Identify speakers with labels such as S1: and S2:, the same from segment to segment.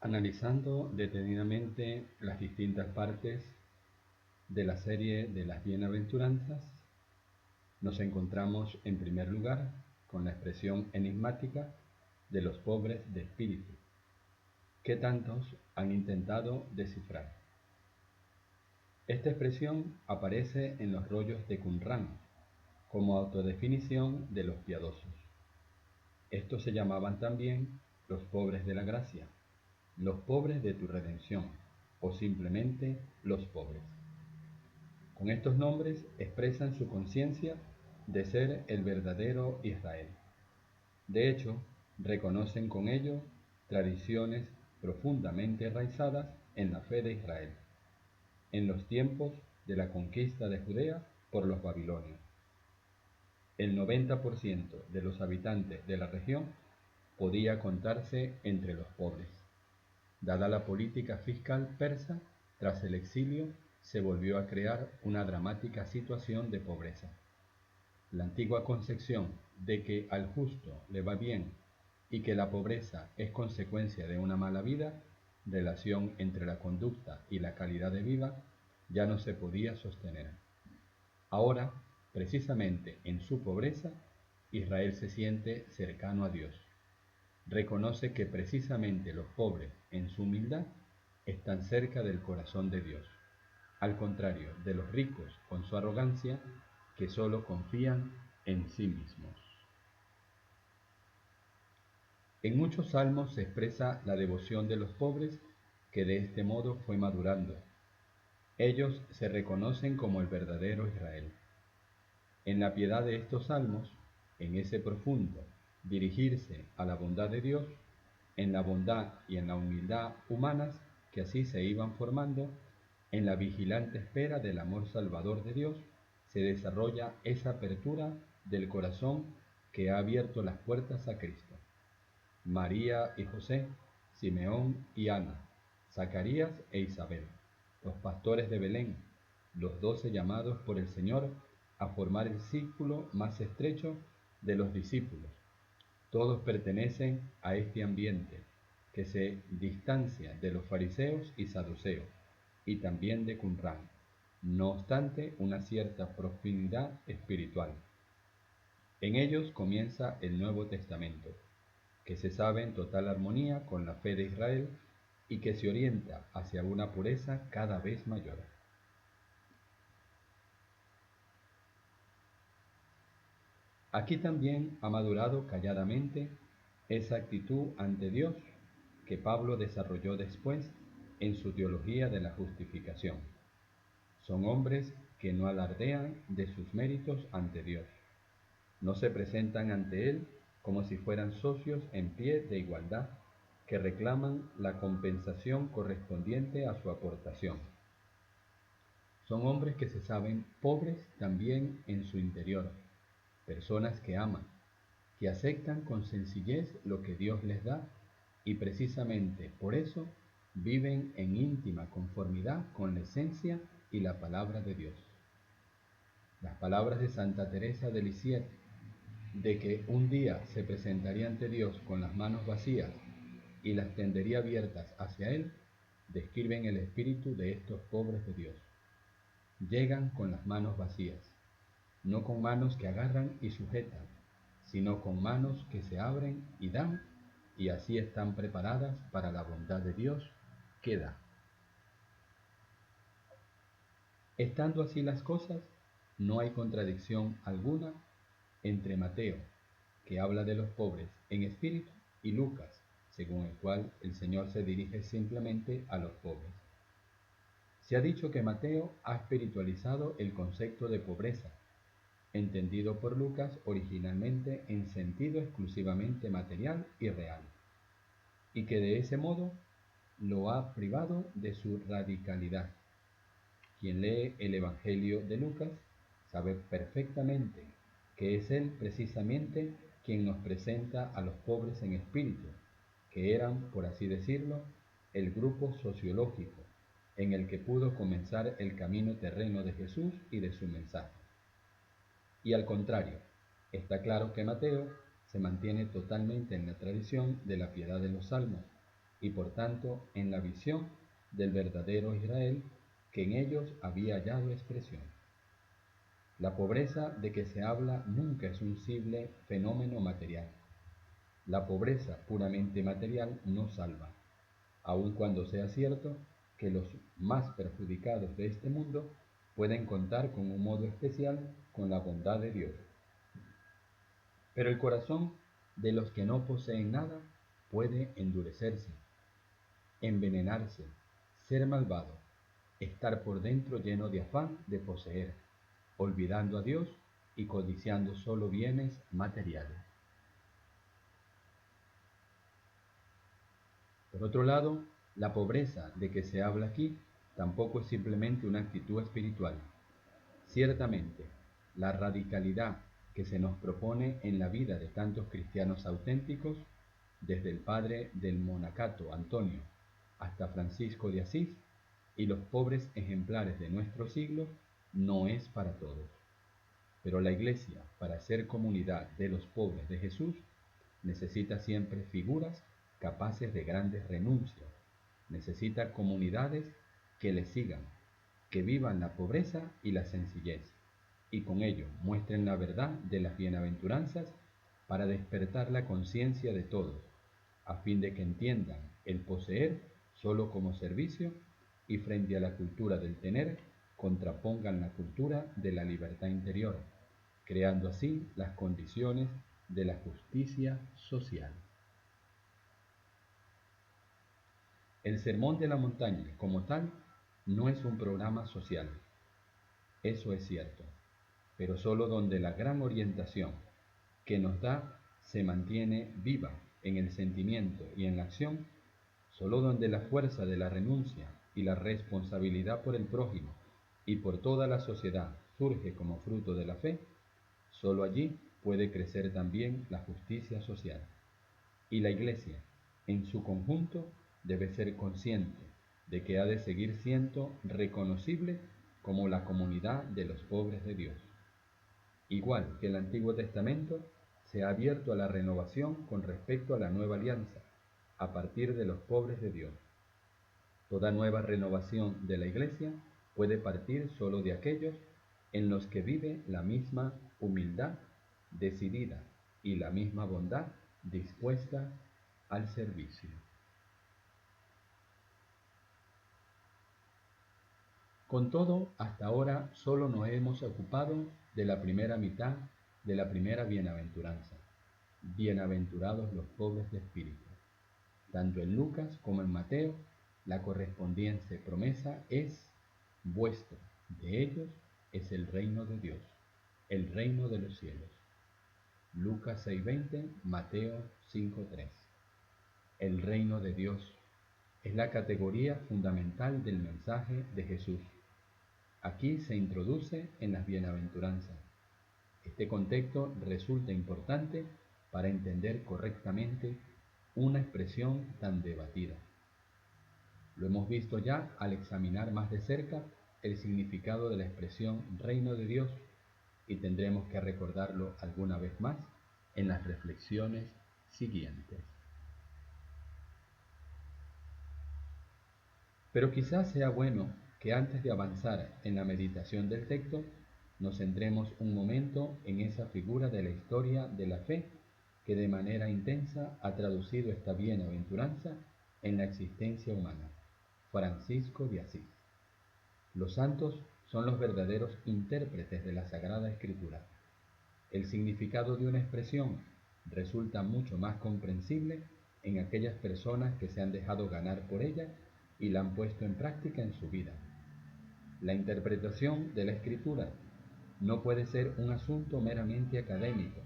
S1: Analizando detenidamente las distintas partes de la serie de las bienaventuranzas, nos encontramos en primer lugar con la expresión enigmática de los pobres de espíritu, que tantos han intentado descifrar. Esta expresión aparece en los rollos de Qumrán como autodefinición de los piadosos. Estos se llamaban también los pobres de la gracia, los pobres de tu redención o simplemente los pobres. Con estos nombres expresan su conciencia de ser el verdadero Israel. De hecho, reconocen con ello tradiciones profundamente enraizadas en la fe de Israel, en los tiempos de la conquista de Judea por los babilonios. El 90% de los habitantes de la región podía contarse entre los pobres. Dada la política fiscal persa, tras el exilio se volvió a crear una dramática situación de pobreza. La antigua concepción de que al justo le va bien y que la pobreza es consecuencia de una mala vida, relación entre la conducta y la calidad de vida, ya no se podía sostener. Ahora, precisamente en su pobreza, Israel se siente cercano a Dios. Reconoce que precisamente los pobres, en su humildad, están cerca del corazón de Dios, al contrario de los ricos con su arrogancia, que solo confían en sí mismos. En muchos salmos se expresa la devoción de los pobres, que de este modo fue madurando. Ellos se reconocen como el verdadero Israel. En la piedad de estos salmos, en ese profundo dirigirse a la bondad de Dios, en la bondad y en la humildad humanas que así se iban formando, en la vigilante espera del amor salvador de Dios, se desarrolla esa apertura del corazón que ha abierto las puertas a Cristo. María y José, Simeón y Ana, Zacarías e Isabel, los pastores de Belén, los 12 llamados por el Señor a formar el círculo más estrecho de los discípulos. Todos pertenecen a este ambiente que se distancia de los fariseos y saduceos y también de Qumrán, no obstante una cierta proximidad espiritual. En ellos comienza el Nuevo Testamento, que se sabe en total armonía con la fe de Israel y que se orienta hacia una pureza cada vez mayor. Aquí también ha madurado calladamente esa actitud ante Dios que Pablo desarrolló después en su teología de la justificación. Son hombres que no alardean de sus méritos ante Dios. No se presentan ante Él como si fueran socios en pie de igualdad que reclaman la compensación correspondiente a su aportación. Son hombres que se saben pobres también en su interior, personas que aman, que aceptan con sencillez lo que Dios les da y precisamente por eso viven en íntima conformidad con la esencia y la palabra de Dios. Las palabras de Santa Teresa de Lisieux, de que un día se presentaría ante Dios con las manos vacías y las tendería abiertas hacia Él, describen el espíritu de estos pobres de Dios. Llegan con las manos vacías, no con manos que agarran y sujetan, sino con manos que se abren y dan, y así están preparadas para la bondad de Dios que da. Estando así las cosas, no hay contradicción alguna entre Mateo, que habla de los pobres en espíritu, y Lucas, según el cual el Señor se dirige simplemente a los pobres. Se ha dicho que Mateo ha espiritualizado el concepto de pobreza, entendido por Lucas originalmente en sentido exclusivamente material y real, y que de ese modo lo ha privado de su radicalidad. Quien lee el Evangelio de Lucas sabe perfectamente que es él precisamente quien nos presenta a los pobres en espíritu, que eran, por así decirlo, el grupo sociológico en el que pudo comenzar el camino terreno de Jesús y de su mensaje. Y al contrario, está claro que Mateo se mantiene totalmente en la tradición de la piedad de los salmos, y por tanto en la visión del verdadero Israel que en ellos había hallado expresión. La pobreza de que se habla nunca es un simple fenómeno material. La pobreza puramente material no salva, aun cuando sea cierto que los más perjudicados de este mundo pueden contar con un modo especial con la bondad de Dios. Pero el corazón de los que no poseen nada puede endurecerse, envenenarse, ser malvado, estar por dentro lleno de afán de poseer, olvidando a Dios y codiciando solo bienes materiales. Por otro lado, la pobreza de que se habla aquí tampoco es simplemente una actitud espiritual. Ciertamente, la radicalidad que se nos propone en la vida de tantos cristianos auténticos, desde el padre del monacato Antonio hasta Francisco de Asís y los pobres ejemplares de nuestro siglo, no es para todos. Pero la Iglesia, para ser comunidad de los pobres de Jesús, necesita siempre figuras capaces de grandes renuncias. Necesita comunidades que le sigan, que vivan la pobreza y la sencillez, y con ello muestren la verdad de las bienaventuranzas para despertar la conciencia de todos, a fin de que entiendan el poseer solo como servicio y frente a la cultura del tener contrapongan la cultura de la libertad interior, creando así las condiciones de la justicia social. El Sermón de la Montaña, como tal, no es un programa social, eso es cierto, pero solo donde la gran orientación que nos da se mantiene viva en el sentimiento y en la acción, solo donde la fuerza de la renuncia y la responsabilidad por el prójimo y por toda la sociedad surge como fruto de la fe, solo allí puede crecer también la justicia social. Y la Iglesia, en su conjunto, debe ser consciente de que ha de seguir siendo reconocible como la comunidad de los pobres de Dios. Igual que el Antiguo Testamento, se ha abierto a la renovación con respecto a la nueva alianza, a partir de los pobres de Dios. Toda nueva renovación de la Iglesia puede partir solo de aquellos en los que vive la misma humildad decidida y la misma bondad dispuesta al servicio. Con todo, hasta ahora solo nos hemos ocupado de la primera mitad de la primera bienaventuranza. Bienaventurados los pobres de espíritu. Tanto en Lucas como en Mateo, la correspondiente promesa es vuestro, de ellos es el reino de Dios, el reino de los cielos. Lucas 6:20, Mateo 5:3. El reino de Dios es la categoría fundamental del mensaje de Jesús. Aquí se introduce en las bienaventuranzas. Este contexto resulta importante para entender correctamente una expresión tan debatida. Lo hemos visto ya al examinar más de cerca el significado de la expresión reino de Dios y tendremos que recordarlo alguna vez más en las reflexiones siguientes. Pero quizás sea bueno que antes de avanzar en la meditación del texto, nos centremos un momento en esa figura de la historia de la fe que de manera intensa ha traducido esta bienaventuranza en la existencia humana, Francisco de Asís. Los santos son los verdaderos intérpretes de la Sagrada Escritura. El significado de una expresión resulta mucho más comprensible en aquellas personas que se han dejado ganar por ella y la han puesto en práctica en su vida. La interpretación de la Escritura no puede ser un asunto meramente académico,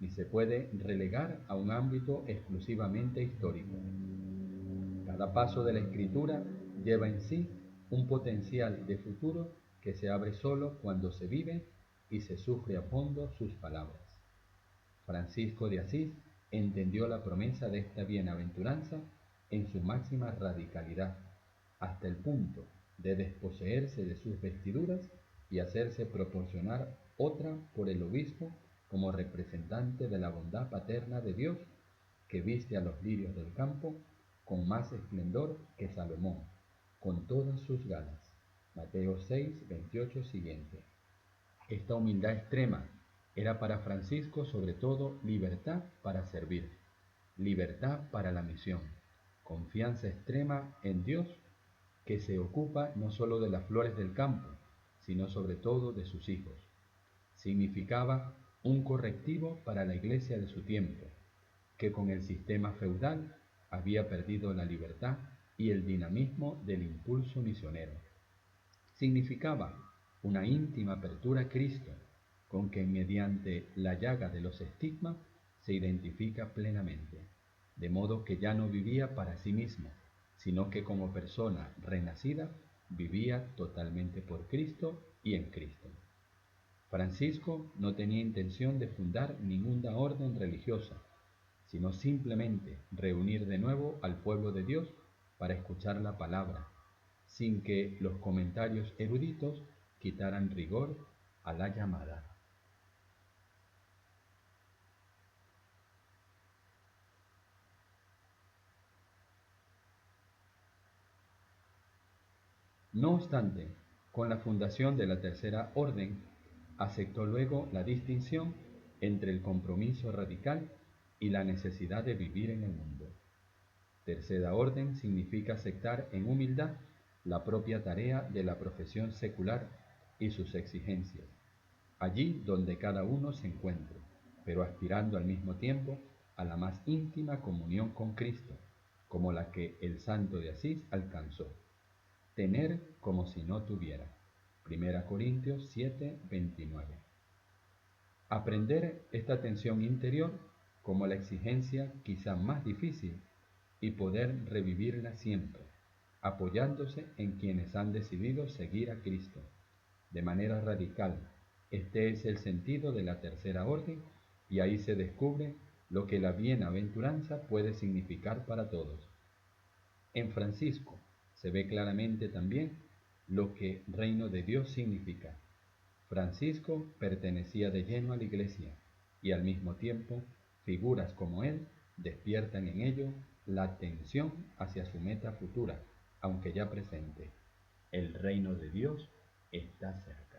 S1: ni se puede relegar a un ámbito exclusivamente histórico. Cada paso de la Escritura lleva en sí un potencial de futuro que se abre solo cuando se vive y se sufre a fondo sus palabras. Francisco de Asís entendió la promesa de esta bienaventuranza en su máxima radicalidad, hasta el punto de desposeerse de sus vestiduras y hacerse proporcionar otra por el obispo como representante de la bondad paterna de Dios que viste a los lirios del campo con más esplendor que Salomón, con todas sus galas. Mateo 6, 28 siguiente. Esta humildad extrema era para Francisco sobre todo libertad para servir, libertad para la misión, confianza extrema en Dios que se ocupa no solo de las flores del campo, sino sobre todo de sus hijos. Significaba un correctivo para la iglesia de su tiempo, que con el sistema feudal había perdido la libertad y el dinamismo del impulso misionero. Significaba una íntima apertura a Cristo, con que mediante la llaga de los estigmas se identifica plenamente, de modo que ya no vivía para sí mismo, sino que como persona renacida vivía totalmente por Cristo y en Cristo. Francisco no tenía intención de fundar ninguna orden religiosa, sino simplemente reunir de nuevo al pueblo de Dios para escuchar la palabra, sin que los comentarios eruditos quitaran rigor a la llamada. No obstante, con la fundación de la Tercera Orden, aceptó luego la distinción entre el compromiso radical y la necesidad de vivir en el mundo. Tercera Orden significa aceptar en humildad la propia tarea de la profesión secular y sus exigencias, allí donde cada uno se encuentre, pero aspirando al mismo tiempo a la más íntima comunión con Cristo, como la que el santo de Asís alcanzó. Tener como si no tuviera. 1 Corintios 7, 29. Aprender esta tensión interior como la exigencia quizá más difícil y poder revivirla siempre, apoyándose en quienes han decidido seguir a Cristo de manera radical. Este es el sentido de la Tercera Orden y ahí se descubre lo que la bienaventuranza puede significar para todos. En Francisco se ve claramente también lo que reino de Dios significa. Francisco pertenecía de lleno a la Iglesia y al mismo tiempo figuras como él despiertan en ello la atención hacia su meta futura, aunque ya presente. El reino de Dios está cerca.